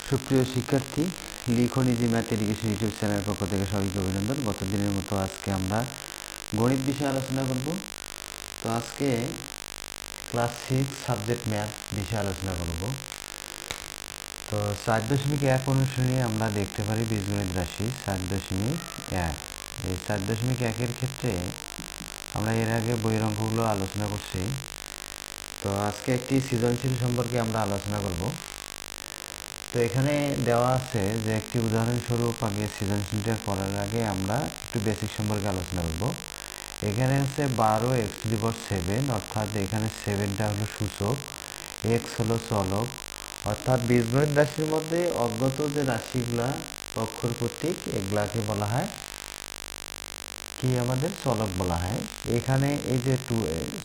সুপ্রিয় শিক্ষার্থী, লিখন ইজি ম্যাথ এডুকেশন ইউটিউব চ্যানেলের পক্ষ থেকে সবাইকে অভিনন্দন। গত দিনের মতো আজকে আমরা গণিত বিষয়ে আলোচনা করব। তো আজকে ক্লাস 6 সাবজেক্ট ম্যাথ বিষয়ে আলোচনা করব। তো 4.1 অনুসারে আমরা দেখতে পারি বীজগণিত রাশি 4.1। এই 4.1-এর ক্ষেত্রে আমরা এর আগে বইয়ের অঙ্কগুলো আলোচনা করছি। তো আজকে একটি সৃজনশীল সম্পর্কে আমরা আলোচনা করব। তো এখানে দেওয়া আছে যে একটি উদাহরণস্বরূপ আগে সৃজনশীলটা করার আগে আমরা একটু বেসিক সম্পর্কে আলোচনা করব। এখানে আছে 12x⁷, অর্থাৎ এখানে 7টা হলো সূচক, x হলো চলক, অর্থাৎ বীজগণিত রাশির মধ্যে অজ্ঞাত যে রাশিগুলা অক্ষর প্রতীক এগুলাকে বলা হয় কি, আমাদের চলক বলা হয়। এখানে এই যে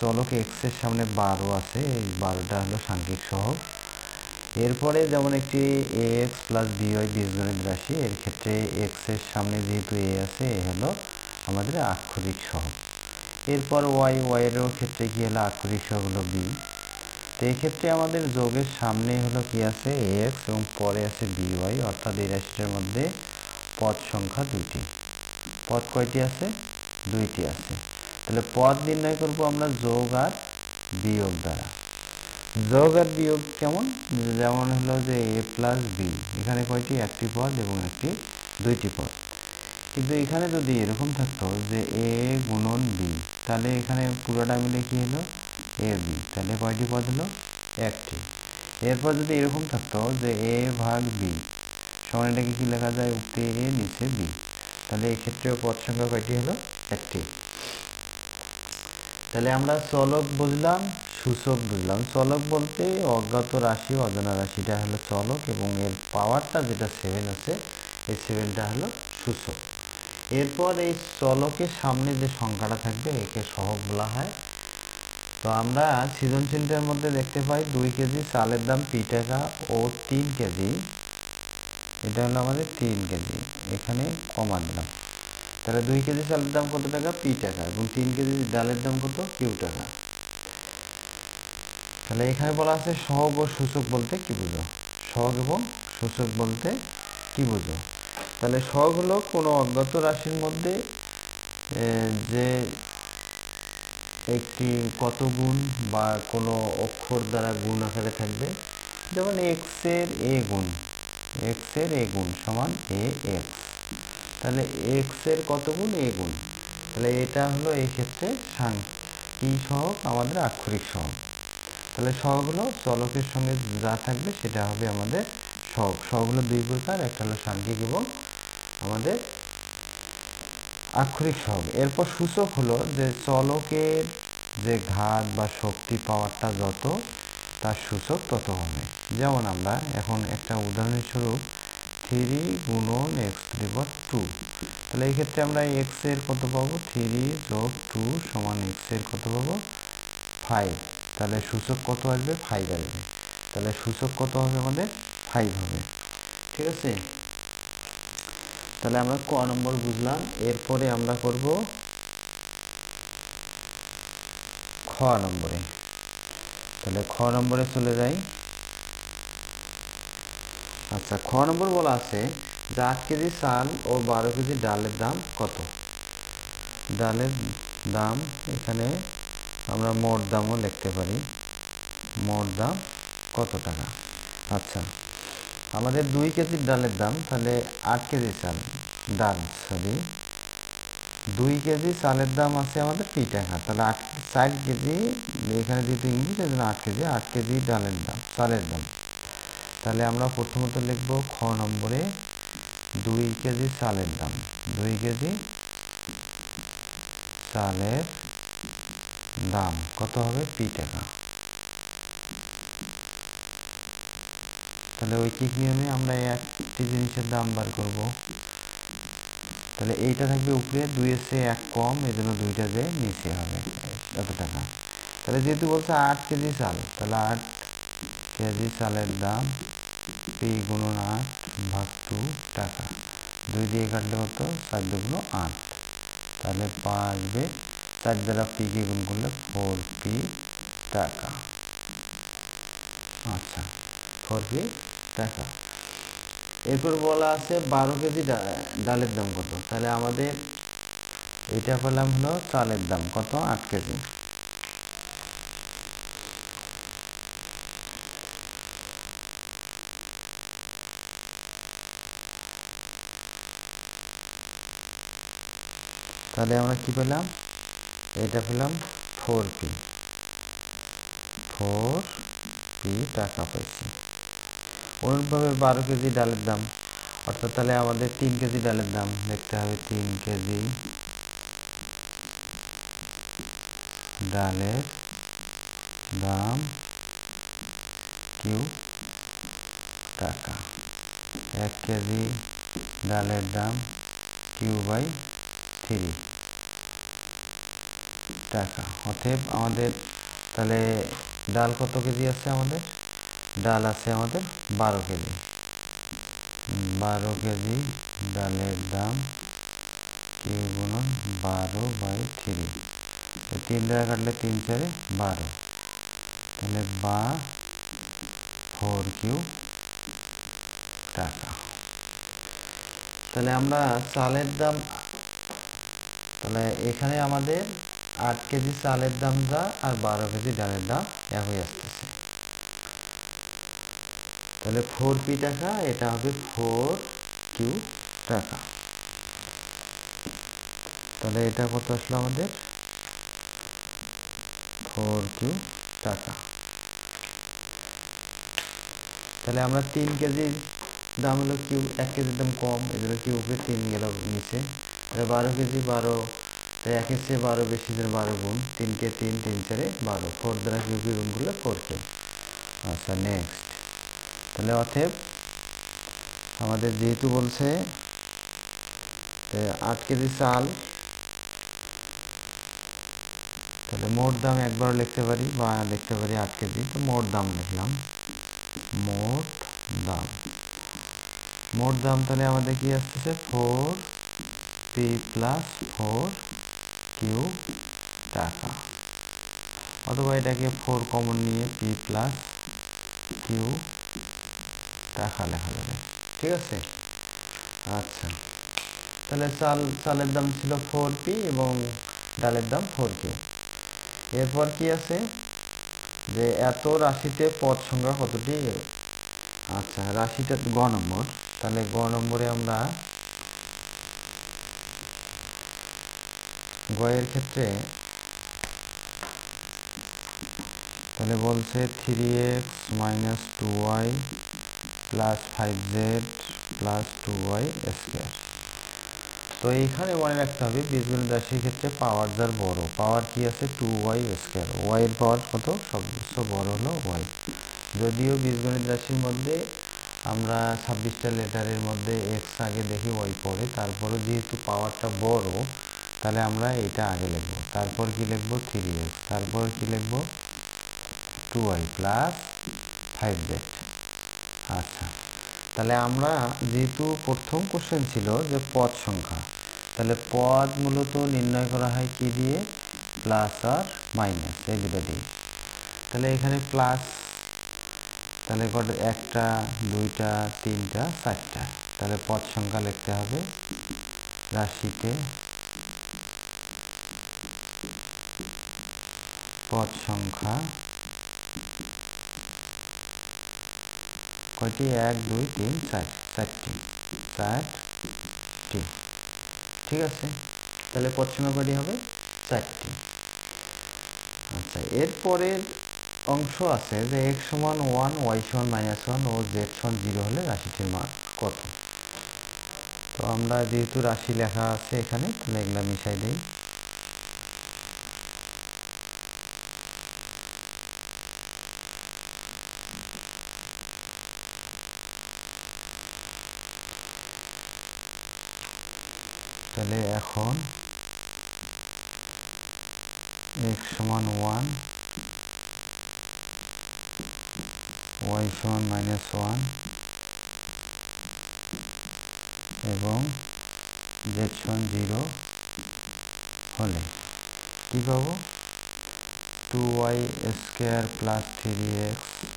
চলক x এর সামনে 12 আছে, এই 12টা হলো সাংখ্যিক সহগ। এরপরে যেমন একটি ax প্লাস by বীজগণিত রাশি, এর ক্ষেত্রে x এর সামনে যেহেতু a আছে, এ হলো আমাদের আক্ষরিক সহগ। এরপর y এরও ক্ষেত্রে কি হলো আক্ষরিক সহগ হলো b। তো এই ক্ষেত্রে আমাদের যোগের সামনে হলো কি আছে ax এবং পরে আছে by, অর্থাৎ এই রাশিটার মধ্যে পদ সংখ্যা 2টি। পদ কয়টি আছে? 2টি আছে। তাহলে পদ নির্ণয় করব আমরা যোগ আর বিয়োগ দ্বারা। যোগ আর বিয়োগ কেমন? যেমন হলো যে a প্লাস বি, এখানে কয়টি? একটি পদ এবং একটি 2টি পদ। কিন্তু এখানে যদি এরকম থাকতো যে a গুণন বি, তাহলে এখানে পুরোটা মিলে কি হলো এ বি, তাহলে কয়টি পদ হলো? একটি। এরপর যদি এরকম থাকতো যে a ভাগ বি সমান, এটাকে কি লেখা যায়? উপরে a নিচে বি, তাহলে এক্ষেত্রেও পদ সংখ্যা কয়টি হলো? একটি। তাহলে আমরা চলক বুঝলাম, সূচক বুঝলাম। চলক বলতে অজ্ঞাত রাশি, অজানা রাশিটা হলো চলক এবং এর পাওয়ারটা যেটা 7 আছে, এই 7টা হলো সূচক। এরপর এই চলকের সামনে যে সংখ্যাটা থাকবে একে সহগ বলা হয়। তো আমরা সৃজনশীলটার মধ্যে দেখতে পাই 2 কেজি চালের দাম p টাকা ও 3 কেজি, এটা হলো আমাদের 3 কেজি, এখানে কমা দিলাম। তাহলে 2 কেজি চালের দাম কত টাকা? p টাকা, এবং 3 কেজি ডালের দাম কত? q টাকা। তাহলে এখানে বলা আছে সহগ ও সূচক বলতে কি বুঝো? সহগ এবং সূচক বলতে কি বুঝো? তাহলে সহগ হলো কোনো অজ্ঞাত রাশির মধ্যে যে একটি কত গুণ বা কোনো অক্ষর দ্বারা গুণ আকারে থাকবে। যেমন এক্স এর এ গুণ সমান এ এক্স, তাহলে এক্স এর কত গুণ? এ গুণ। তাহলে এটা হলো এই ক্ষেত্রে কি সহগ? আমাদের আক্ষরিক সহগ। তাহলে সহগ হলো চলকের সঙ্গে যা থাকবে সেটা হবে আমাদের সহগ। সহগ হলো 2 প্রকার, একটা হলো সাংখ্যিক এবং আমাদের আক্ষরিক সহগ। এরপর সূচক হলো যে চলকের যে ঘাত বা শক্তি পাওয়ারটা যত, তার সূচক তত হবে। যেমন আমরা এখন একটা উদাহরণস্বরূপ 3 গুণন x⁴, তাহলে এই ক্ষেত্রে আমরা x এর কত পাবো? 3 যোগ 2 সমান x এর কত পাবো? 5। তাহলে সূচক কত আসবে? 5 আসবে। তাহলে সূচক কত হবে আমাদের? 5 হবে। ঠিক আছে, তাহলে আমরা ক নম্বর বুঝলাম। এরপরে আমরা করব খ নম্বরে। তাহলে খ নম্বরে চলে যাই। আচ্ছা, খ নম্বর বলা আছে যে 8 কেজি চাল ও 12 কেজি ডালের দাম কত? ডালের দাম এখানে আমরা মোট দামও লিখতে পারি। মোট দাম কত টাকা? আচ্ছা, আমাদের 2 কেজি ডালের দাম, তাহলে 8 কেজি সরি 2 কেজি চালের দাম আছে আমাদের p টাকা, তাহলে 4 কেজি, এখানে যেহেতু ইংলিশ এই জন্য 8 কেজি, 8 কেজি চালের দাম। তাহলে আমরা প্রথমত লিখব খ নম্বরে 2 কেজি চালের দাম। 2 কেজি চালের দাম কত হবে? p টাকা। তাহলে ঐকিক নিয়মে আমরা একটি জিনিসের দাম বার করব। তাহলে এইটা থাকবে উপরে, 2 এর চেয়ে 1 কম, এই জন্য 2টা যে নিচে হবে, এত টাকা। তাহলে যেহেতু বলছে 8 কেজি চাল, তাহলে 8 কেজি চালের দাম p গুণন 8 ভাগ 2 টাকা। 2 দিয়ে কাটলে কত? 4 2 8, তাহলে আসবে 4 দ্বারা p কে গুণ করলে 4p টাকা। আচ্ছা, 4p টাকা। এরপর বলা আছে 12 কেজি ডালের দাম কত। তাহলে আমাদের এটা পেলাম হলো চালের দাম কত, 8 কেজি। তাহলে আমরা কি পেলাম, এটা পেলাম 4p টাকা পাইছি। অনুরূপভাবে 12 কেজি ডালের দাম, অর্থাৎ তাহলে আমাদের 3 কেজি ডালের দাম দেখতে হবে। 3 কেজি ডালের দাম কিউ টাকা। 1 কেজি ডালের দাম Q/3 টাকা। অতএব আমাদের তাহলে ডাল কত কেজি আছে, আমাদের ডাল আছে আমাদের 12 কেজি। 12 কেজি ডালের দাম Q গুণন 12/3, 3 দ্বারা কাটলে 3 4 12, তাহলে 4Q টাকা। তাহলে আমরা চালের দাম, তাহলে এখানে আমাদের 8 কেজি চালের দাম যা আর 12 কেজি ডালের দাম একই আসতেছে। তাহলে 4p টাকা, এটা হবে 4Q টাকা। তাহলে এটা কত আসলো আমাদের, 4Q টাকা। তাহলে আমরা 3 কেজির দাম হলো কিউ, 1 কেজির দাম কম, এজন্য কিউ উপরে 3 গেল নিচে। তাহলে 12 কেজি 12, তাই 1-এর চেয়ে 12 বেশি, 12 গুণ 3 কে 3, 3 4 12, 4 দ্বারা কিউকে গুণ করলে 4K। আচ্ছা নেক্সট, তাহলে অতএব আমাদের যেহেতু বলছে 8 কেজি চাল, তাহলে মোট দাম একবার লিখতে পারি বা লিখতে পারি 8 কেজি, তো মোট দাম লিখলাম। মোট দাম, মোট দাম তাহলে আমাদের কি আসতেছে 4p + 4q টাকা, অথবা এটাকে 4 কমন নিয়ে p + q টাকা লেখা যাবে। ঠিক আছে। আচ্ছা, তাহলে চালের দাম ছিল 4p এবং ডালের দাম 4q। এরপর কি আছে যে এত রাশিতে পদ সংখ্যা কতটি। আচ্ছা, রাশিটা গ নম্বর, তাহলে গ নম্বরে আমরা গয়ের ক্ষেত্রে তাহলে বলছে 3x - 2y + 5z + 2y square. তো এইখানে মনে রাখতে হবে বীজগণিত রাশির ক্ষেত্রে পাওয়ার যার বড়, পাওয়ার কি আছে 2y স্কয়ার, y এর পাওয়ার কত, সবচেয়ে বড় হলো y। যদিও বীজগণিত রাশির মধ্যে আমরা 26টা লেটারের মধ্যে x আগে দেখি y পরে, তারপরে যেহেতু পাওয়ারটা বড় তাহলে আমরা এটা আগে লিখব, তারপর কি লিখব 3x, তারপর কি লিখব 2y + 5z। আচ্ছা, তাহলে আমরা যেহেতু প্রথম কোশ্চেন ছিল যে পদ সংখ্যা, তাহলে পদ মূলত নির্ণয় করা হয় কি দিয়ে, প্লাস আর মাইনাস, এই দুটো দিয়ে। তাহলে এখানে প্লাস, তাহলে কত, 1টা 2টা 3টা 4টা, তাহলে পদ সংখ্যা লিখতে হবে রাশিতে পদ সংখ্যা কয়টি, 1 2 3 4, 4টি। ঠিক আছে, তাহলে পদ সংখ্যা কয়টি হবে, 4টি। আচ্ছা, এরপরের অংশ আছে যে x = 1, y = -1 ও z = 0 হলে রাশিটির মান কত। তো আমরা যেহেতু রাশি লেখা আছে এখানে, তাহলে এগুলা মিশাই দেই। তাহলে এখন x = 1, y = -1 এবং z = 0 হলে কি পাবো, 2y² + 3x -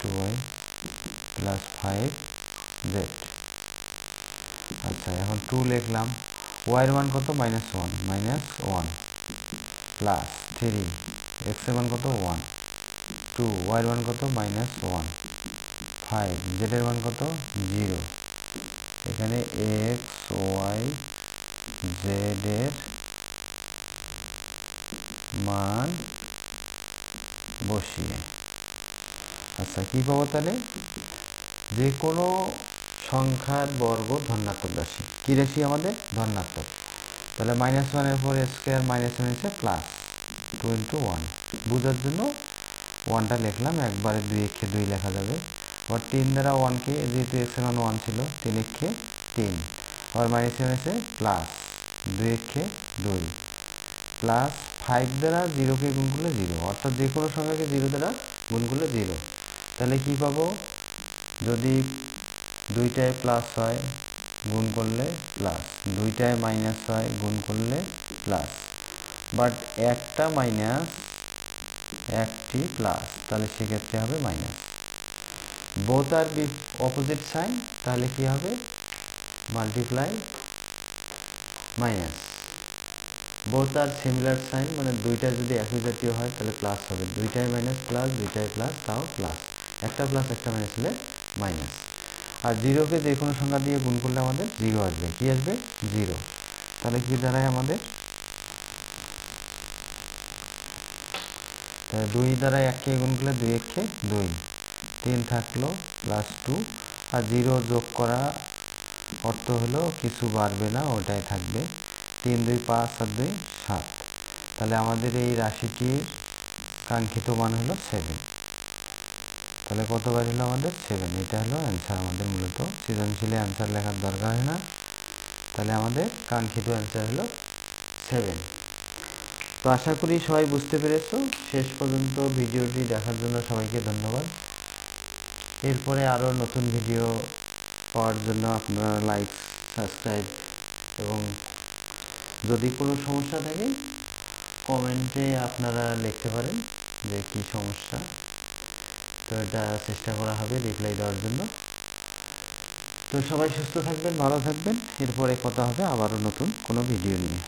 2y + 5z। আচ্ছা, এখন 2 লিখলাম। ওয়াইয়ের মান কত? -1, -1 প্লাস 3, এক্স এর মান কত? 1, 2, ওয়াইয়ের মান কত? -1, 5, জেড এর মান কত? 0। এখানে এক্স ওয়াই জেড এর মান বসিয়ে, আচ্ছা কি পাবো তাহলে? যে কোনো সংখ্যার বর্গ ধনাত্মক রাশি। কি রাশি আমাদের? ধনাত্মক। তাহলে -1 এর পর স্কোয়ার -1 হচ্ছে প্লাস 2 × 1। বোঝার জন্য 1টা লিখলাম, একবারে 2 একে 2 লেখা যাবে। আবার 3 দ্বারা 1কে, যেহেতু এক্স এর মান 1 ছিল, 3 একে 3। আবার -1 হচ্ছে প্লাস 2 একে 2 প্লাস 5 দ্বারা 0কে গুণ করলে 0, অর্থাৎ যে কোনো সংখ্যাকে 0 দ্বারা গুণ করলে 0। তাহলে কি পাবো? যদি দুইটায় প্লাস হয় গুণ করলে প্লাস, দুইটায় মাইনাস হয় গুণ করলে প্লাস, বাট একটা মাইনাস একটি প্লাস, তাহলে সেক্ষেত্রে হবে মাইনাস। বোথ আর অপোজিট সাইন, তাহলে কি হবে? Multiply minus. Both are similar sign, মানে দুইটা যদি একই জাতীয় হয় তাহলে প্লাস হবে, দুইটায় মাইনাস প্লাস, দুইটায় প্লাস তাও প্লাস, একটা প্লাস একটা মাইনাস হলে মাইনাস। আর 0কে যে কোনো সংখ্যা দিয়ে গুণ করলে আমাদের 0 আসবে। কি আসবে? 0। তাহলে কি দাঁড়ায় আমাদের? তাহলে 2 দ্বারা 1কে গুণ করলে 2 একে 2, 3 থাকলো প্লাস 2, আর 0 যোগ করা অর্থ হলো কিছু বাড়বে না, ওটাই থাকবে। 3 2 5 আর 2 7। তাহলে আমাদের এই রাশিটির কাঙ্ক্ষিত মান হলো 7। তাহলে কতবার হলো আমাদের? 7। এটা হলো অ্যান্সার আমাদের। মূলত সৃজনশীলে অ্যান্সার লেখার দরকার হয় না। তাহলে আমাদের কাঙ্ক্ষিত অ্যান্সার হলো 7। তো আশা করি সবাই বুঝতে পেরেছো। শেষ পর্যন্ত ভিডিওটি দেখার জন্য সবাইকে ধন্যবাদ। এরপরে আরও নতুন ভিডিও পাওয়ার জন্য আপনারা লাইক, সাবস্ক্রাইব, এবং যদি কোনো সমস্যা থাকে কমেন্টে আপনারা লিখতে পারেন যে কী সমস্যা, তো এটা চেষ্টা করা হবে রিপ্লাই দেওয়ার জন্য। তো সবাই সুস্থ থাকবেন, ভালো থাকবেন। এরপরে কথা হবে আবারও নতুন কোনো ভিডিও নিয়ে।